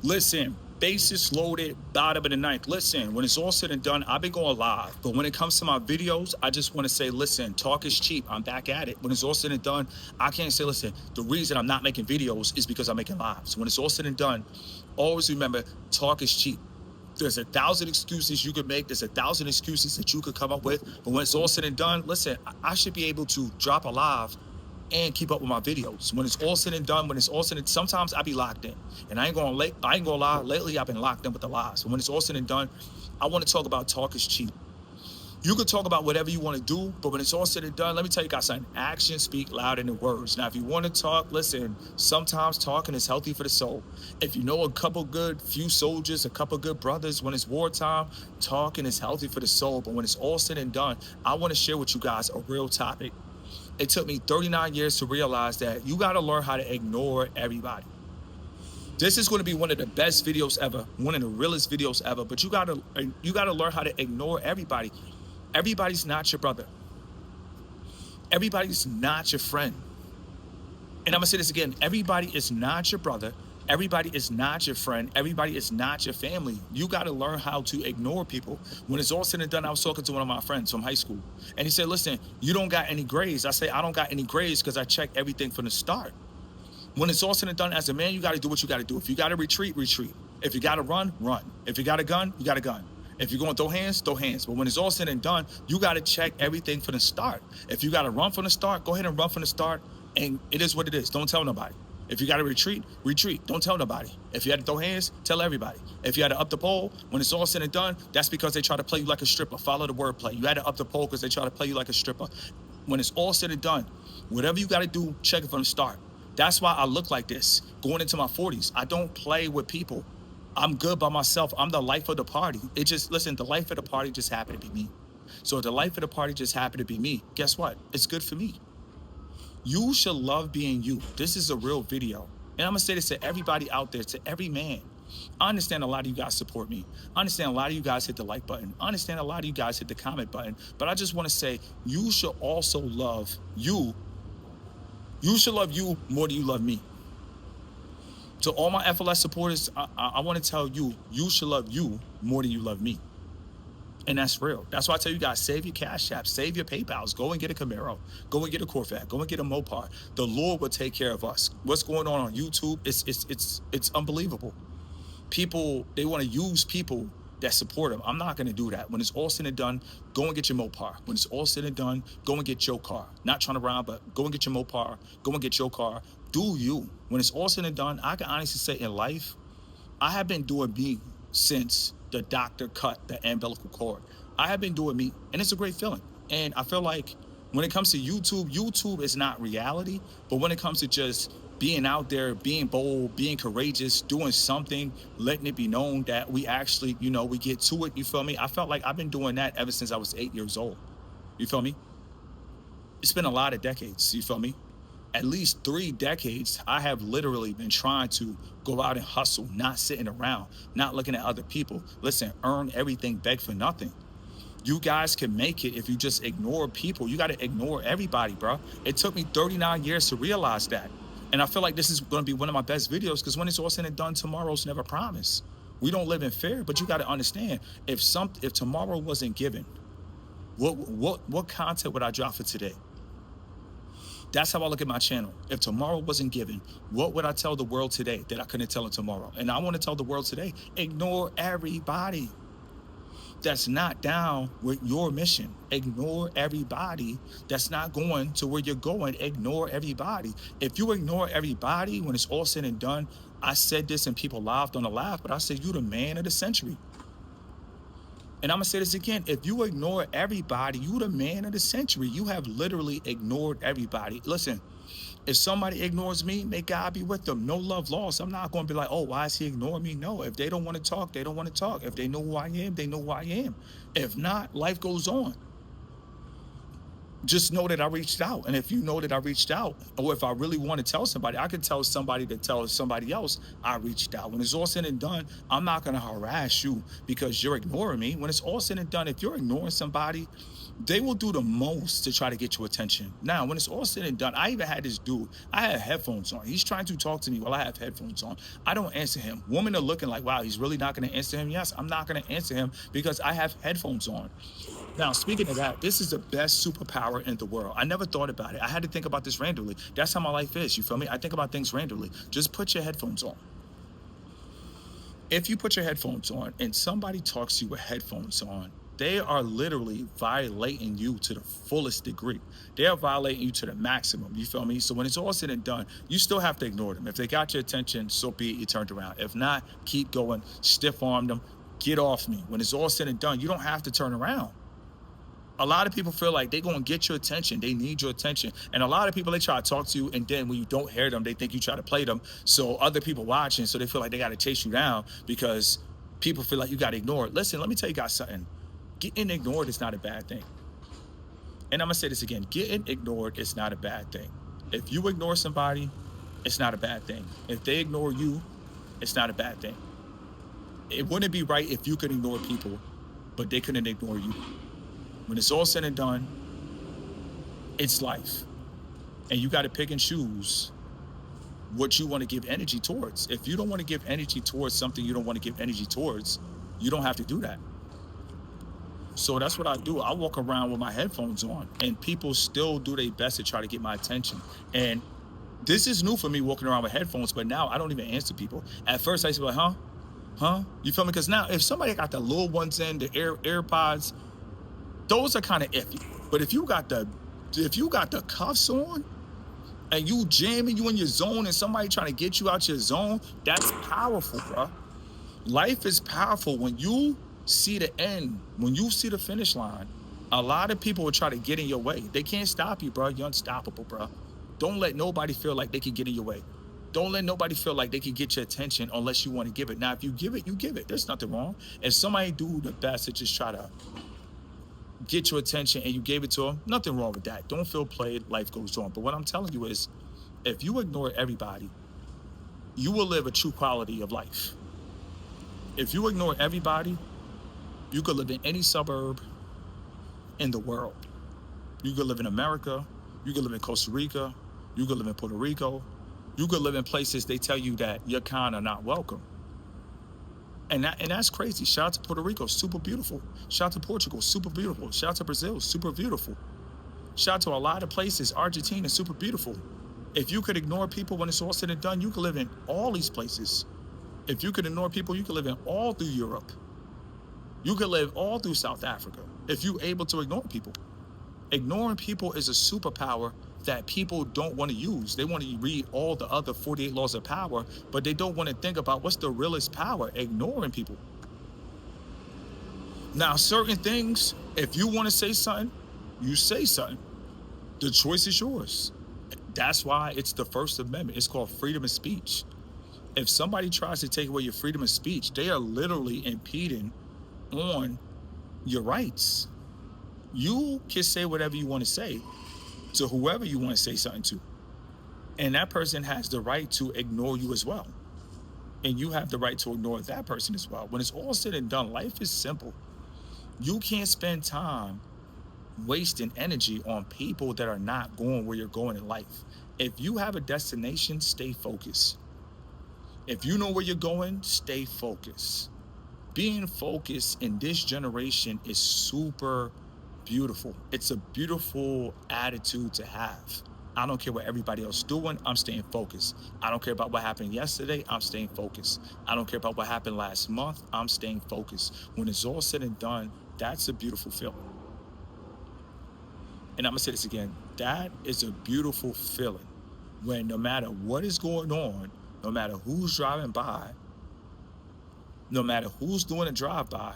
Listen, bases loaded, bottom of the ninth. Listen, when it's all said and done, I've been going live. But when it comes to my videos, I just want to say, listen, talk is cheap. I'm back at it. When it's all said and done, I can't say, listen, the reason I'm not making videos is because I'm making lives. When it's all said and done, always remember, talk is cheap. There's 1,000 excuses you could make. There's 1,000 excuses that you could come up with. But when it's all said and done, listen, I should be able to drop a live and keep up with my videos. When it's all said and done, when it's all said and sometimes I be locked in. And I ain't gonna lie, lately I've been locked in with the lies. So when it's all said and done, I want to talk about talk is cheap. You can talk about whatever you want to do, but when it's all said and done, let me tell you guys something. Actions speak louder than words. Now, if you want to talk, listen, sometimes talking is healthy for the soul. If you know a couple good few soldiers, a couple good brothers, when it's wartime, talking is healthy for the soul. But when it's all said and done, I want to share with you guys a real topic. It took me 39 years to realize that you got to learn how to ignore everybody. This is going to be one of the best videos ever, one of the realest videos ever, but you got to learn how to ignore everybody. Everybody's not your brother. Everybody's not your friend. And I'm going to say this again. Everybody is not your brother. Everybody is not your friend. Everybody is not your family. You got to learn how to ignore people. When it's all said and done, I was talking to one of my friends from high school, and he said, listen, you don't got any grades. I say, I don't got any grades because I checked everything from the start. When it's all said and done, as a man, you got to do what you got to do. If you got to retreat, retreat. If you got to run, run. If you got a gun, you got a gun. If you're going to throw hands, throw hands. But when it's all said and done, you got to check everything from the start. If you got to run from the start, go ahead and run from the start. And it is what it is. Don't tell nobody. If you got to retreat, retreat. Don't tell nobody. If you had to throw hands, tell everybody. If you had to up the pole, when it's all said and done, that's because they try to play you like a stripper. Follow the wordplay. You had to up the pole because they try to play you like a stripper. When it's all said and done, whatever you got to do, check it from the start. That's why I look like this. Going into my 40s, I don't play with people. I'm good by myself. I'm the life of the party. It just, listen, the life of the party just happened to be me. So if the life of the party just happened to be me, guess what? It's good for me. You should love being you. This is a real video. And I'm going to say this to everybody out there, to every man. I understand a lot of you guys support me. I understand a lot of you guys hit the like button. I understand a lot of you guys hit the comment button. But I just want to say, you should also love you. You should love you more than you love me. To all my FLS supporters, I want to tell you, you should love you more than you love me. And that's real. That's why I tell you guys, save your Cash App, save your PayPals, go and get a Camaro, go and get a Corvette, go and get a Mopar. The Lord will take care of us. What's going on YouTube, it's unbelievable. People, they want to use people that support them. I'm not going to do that. When it's all said and done, go and get your Mopar. When it's all said and done, go and get your car. Not trying to rhyme, but go and get your Mopar, go and get your car. Do you. When it's all said and done, I can honestly say in life, I have been doing me since the doctor cut the umbilical cord. I have been doing me, and it's a great feeling. And I feel like when it comes to YouTube, YouTube is not reality, but when it comes to just being out there, being bold, being courageous, doing something, letting it be known that we actually, we get to it, you feel me? I felt like I've been doing that ever since I was 8 years old. You feel me? It's been a lot of decades, you feel me? At least 3 decades, I have literally been trying to go out and hustle, not sitting around, not looking at other people. Listen, earn everything, beg for nothing. You guys can make it if you just ignore people. You got to ignore everybody, bro. It took me 39 years to realize that. And I feel like this is going to be one of my best videos because when it's all said and done, tomorrow's never promised. We don't live in fear, but you got to understand, if tomorrow wasn't given, what content would I drop for today? That's how I look at my channel. If tomorrow wasn't given, what would I tell the world today that I couldn't tell it tomorrow? And I want to tell the world today, ignore everybody that's not down with your mission. Ignore everybody that's not going to where you're going. Ignore everybody. If you ignore everybody, when it's all said and done, I said this and people laughed on the laugh, but I said, you the man of the century. And I'm going to say this again. If you ignore everybody, you the man of the century. You have literally ignored everybody. Listen, if somebody ignores me, may God be with them. No love lost. I'm not going to be like, oh, why is he ignoring me? No, if they don't want to talk, they don't want to talk. If they know who I am, they know who I am. If not, life goes on. just know that I reached out. And if you know that I reached out, or if I really want to tell somebody, I can tell somebody to tell somebody else I reached out. When it's all said and done, I'm not going to harass you because you're ignoring me. When it's all said and done, if you're ignoring somebody, they will do the most to try to get your attention. Now, when it's all said and done, I even had this dude, I had headphones on. He's trying to talk to me while I have headphones on. I don't answer him. Women are looking like, wow, he's really not going to answer him. Yes, I'm not going to answer him because I have headphones on. Now, speaking of that, this is the best superpower in the world. I never thought about it. I had to think about this randomly. That's how my life is. You feel me? I think about things randomly. Just put your headphones on. If you put your headphones on and somebody talks to you with headphones on, they are literally violating you to the fullest degree. They are violating you to the maximum. You feel me? So when it's all said and done, you still have to ignore them. If they got your attention, so be it, you turned around. If not, keep going, stiff arm them, get off me. When it's all said and done, you don't have to turn around. A lot of people feel like they're going to get your attention. They need your attention. And a lot of people, they try to talk to you, and then when you don't hear them, they think you try to play them. So other people watching, so they feel like they got to chase you down because people feel like you got to ignore it. Listen, let me tell you guys something. Getting ignored is not a bad thing. And I'm going to say this again. Getting ignored is not a bad thing. If you ignore somebody, it's not a bad thing. If they ignore you, it's not a bad thing. It wouldn't be right if you could ignore people, but they couldn't ignore you. When it's all said and done, it's life. And you got to pick and choose what you want to give energy towards. If you don't want to give energy towards something you don't want to give energy towards, you don't have to do that. So that's what I do. I walk around with my headphones on, and people still do their best to try to get my attention. And this is new for me, walking around with headphones, but now I don't even answer people. At first I used to be like, huh? Huh? You feel me? Because now if somebody got the little ones in, the AirPods, those are kind of iffy. But if you got the cuffs on and you jamming, you in your zone, and somebody trying to get you out your zone, that's powerful, bro. Life is powerful when you see the end, when you see the finish line. A lot of people will try to get in your way. They can't stop you, bro. You're unstoppable, bro. Don't let nobody feel like they can get in your way. Don't let nobody feel like they can get your attention unless you want to give it. Now, if you give it, you give it. There's nothing wrong. If somebody do the best to just try to get your attention and you gave it to them, nothing wrong with that. Don't feel played, life goes on. But what I'm telling you is, if you ignore everybody, you will live a true quality of life. If you ignore everybody, you could live in any suburb in the world. You could live in America, you could live in Costa Rica, you could live in Puerto Rico, you could live in places they tell you that your kind are not welcome. And that's crazy. Shout out to Puerto Rico, super beautiful. Shout out to Portugal, super beautiful. Shout out to Brazil, super beautiful. Shout out to a lot of places. Argentina, super beautiful. If you could ignore people when it's all said and done, you could live in all these places. If you could ignore people, you could live in all through Europe. You could live all through South Africa if you're able to ignore people. Ignoring people is a superpower that people don't want to use. They want to read all the other 48 laws of power, but they don't want to think about what's the realest power: ignoring people. Now, certain things, if you want to say something, you say something. The choice is yours. That's why it's the First Amendment. It's called freedom of speech. If somebody tries to take away your freedom of speech, they are literally impeding on your rights. You can say whatever you want to say to whoever you want to say something to. And that person has the right to ignore you as well. And you have the right to ignore that person as well. When it's all said and done, life is simple. You can't spend time wasting energy on people that are not going where you're going in life. If you have a destination, stay focused. If you know where you're going, stay focused. Being focused in this generation is super beautiful. It's a beautiful attitude to have. I don't care what everybody else is doing, I'm staying focused. I don't care about what happened yesterday, I'm staying focused. I don't care about what happened last month, I'm staying focused. When it's all said and done, that's a beautiful feeling. And I'm gonna say this again, that is a beautiful feeling when no matter what is going on, no matter who's driving by, no matter who's doing a drive-by,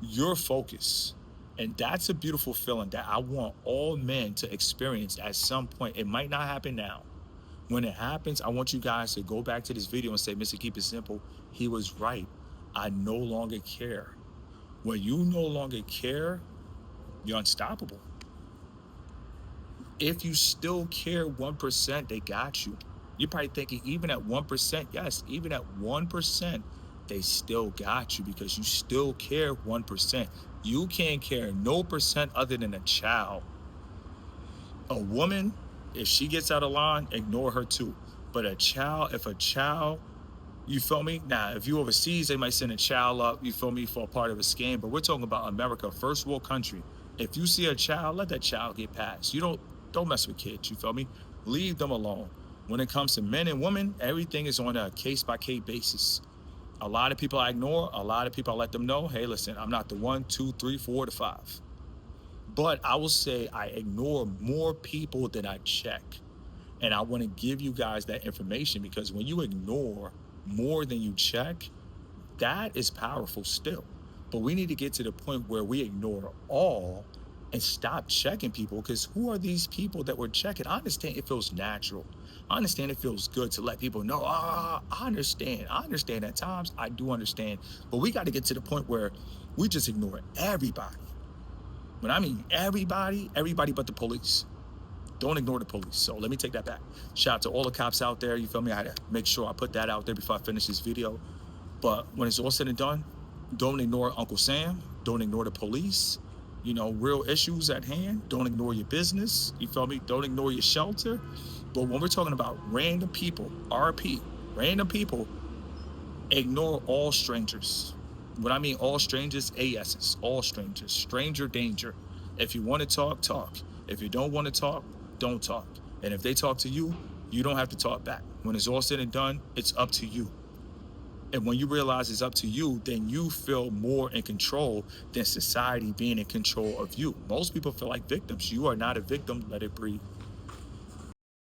you're focused. And that's a beautiful feeling that I want all men to experience at some point. It might not happen now. When it happens, I want you guys to go back to this video and say, Mr. Keep It Simple, he was right. I no longer care. When you no longer care, You're unstoppable. If you still care 1%, they got you. You're probably thinking, even at 1%, yes, even at 1%, they still got you because you still care 1%. You can't care no percent other than a child. A woman, if she gets out of line, ignore her too. But a child, if a child, you feel me? Now, if you overseas, they might send a child up, you feel me, for a part of a scam. But we're talking about America, first world country. If you see a child, let that child get past. You don't mess with kids, you feel me? Leave them alone. When it comes to men and women, everything is on a case by case basis. A lot of people I ignore, a lot of people I let them know, hey, listen, I'm not the one, two, three, four, to five. But I will say I ignore more people than I check. And I want to give you guys that information because when you ignore more than you check, that is powerful still. But we need to get to the point where we ignore all and stop checking people because who are these people that we're checking? I understand it feels natural. I understand it feels good to let people know, I understand. I understand at times. I do understand. But we got to get to the point where we just ignore everybody. When I mean everybody, everybody but the police. Don't ignore the police. So let me take that back. Shout out to all the cops out there. You feel me? I had to make sure I put that out there before I finish this video. But when it's all said and done, don't ignore Uncle Sam. Don't ignore the police. You know, real issues at hand. Don't ignore your business. You feel me? Don't ignore your shelter. But when we're talking about random people, RP, random people, ignore all strangers. When I mean all strangers, ASs, all strangers, stranger danger. If you want to talk, talk. If you don't want to talk, don't talk. And if they talk to you, you don't have to talk back. When it's all said and done, it's up to you. And when you realize it's up to you, then you feel more in control than society being in control of you. Most people feel like victims. You are not a victim. Let it breathe.